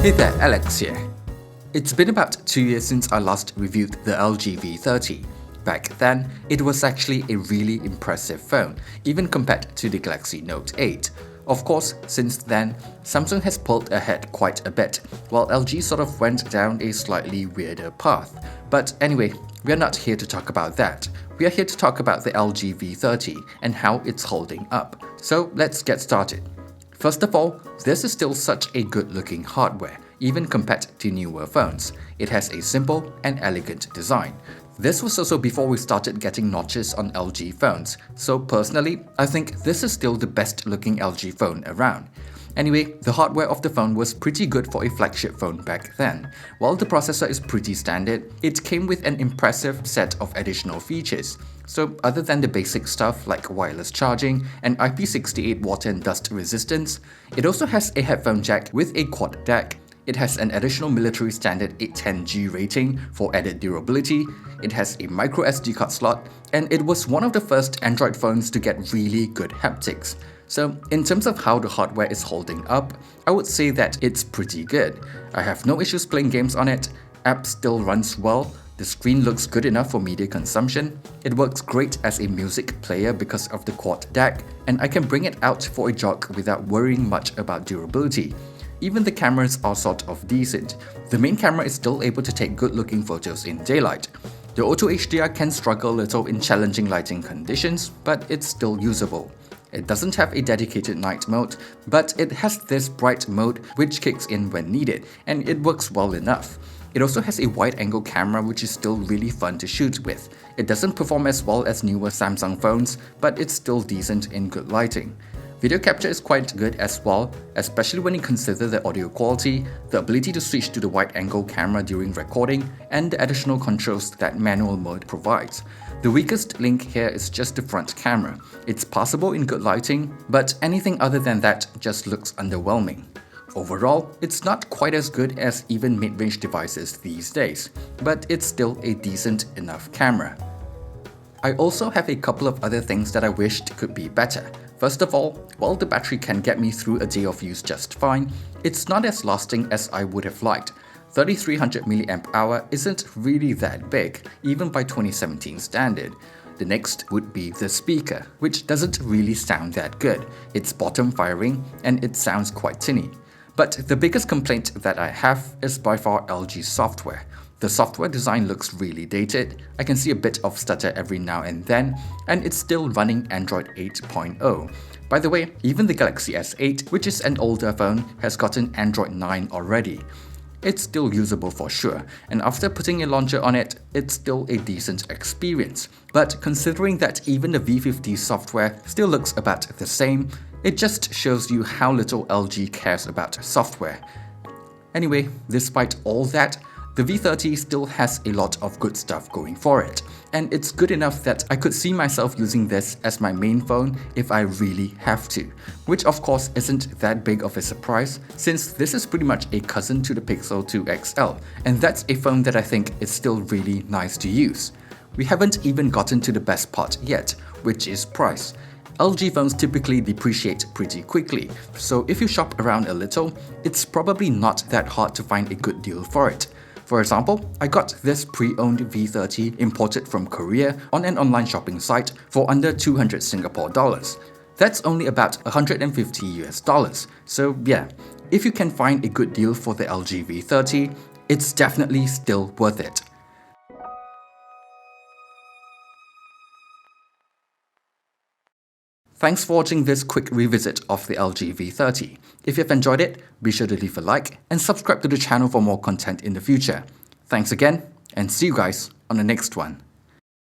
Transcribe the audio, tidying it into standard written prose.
Hey there, Alex here. It's been about 2 years since I last reviewed the LG V30. Back then, it was actually a really impressive phone, even compared to the Galaxy Note 8. Of course, since then, Samsung has pulled ahead quite a bit, while LG sort of went down a slightly weirder path. But anyway, we are not here to talk about that. We are here to talk about the LG V30 and how it's holding up. So let's get started. First of all, this is still such a good-looking hardware, even compared to newer phones. It has a simple and elegant design. This was also before we started getting notches on LG phones, so personally, I think this is still the best-looking LG phone around. Anyway, the hardware of the phone was pretty good for a flagship phone back then. While the processor is pretty standard, it came with an impressive set of additional features. So other than the basic stuff like wireless charging and IP68 water and dust resistance, it also has a headphone jack with a quad DAC. It has an additional military standard 810G rating for added durability, it has a micro SD card slot, and it was one of the first Android phones to get really good haptics. So in terms of how the hardware is holding up, I would say that it's pretty good. I have no issues playing games on it, app still runs well, the screen looks good enough for media consumption, it works great as a music player because of the quad DAC, and I can bring it out for a jog without worrying much about durability. Even the cameras are sort of decent. The main camera is still able to take good-looking photos in daylight. The Auto HDR can struggle a little in challenging lighting conditions, but it's still usable. It doesn't have a dedicated night mode, but it has this bright mode which kicks in when needed, and it works well enough. It also has a wide-angle camera which is still really fun to shoot with. It doesn't perform as well as newer Samsung phones, but it's still decent in good lighting. Video capture is quite good as well, especially when you consider the audio quality, the ability to switch to the wide-angle camera during recording, and the additional controls that manual mode provides. The weakest link here is just the front camera. It's passable in good lighting, but anything other than that just looks underwhelming. Overall, it's not quite as good as even mid-range devices these days, but it's still a decent enough camera. I also have a couple of other things that I wished could be better. First of all, while the battery can get me through a day of use just fine, it's not as lasting as I would have liked. 3300 mAh isn't really that big, even by 2017 standard. The next would be the speaker, which doesn't really sound that good. It's bottom firing and it sounds quite tinny. But the biggest complaint that I have is by far LG's software. The software design looks really dated, I can see a bit of stutter every now and then, and it's still running Android 8.0. By the way, even the Galaxy S8, which is an older phone, has gotten Android 9 already. It's still usable for sure, and after putting a launcher on it, it's still a decent experience. But considering that even the V50 software still looks about the same, it just shows you how little LG cares about software. Anyway, despite all that, the V30 still has a lot of good stuff going for it, and it's good enough that I could see myself using this as my main phone if I really have to, which of course isn't that big of a surprise since this is pretty much a cousin to the Pixel 2 XL, and that's a phone that I think is still really nice to use. We haven't even gotten to the best part yet, which is price. LG phones typically depreciate pretty quickly, so if you shop around a little, it's probably not that hard to find a good deal for it. For example, I got this pre-owned V30 imported from Korea on an online shopping site for under 200 Singapore dollars. That's only about 150 US dollars. So yeah, if you can find a good deal for the LG V30, it's definitely still worth it. Thanks for watching this quick revisit of the LG V30. If you've enjoyed it, be sure to leave a like and subscribe to the channel for more content in the future. Thanks again, and see you guys on the next one.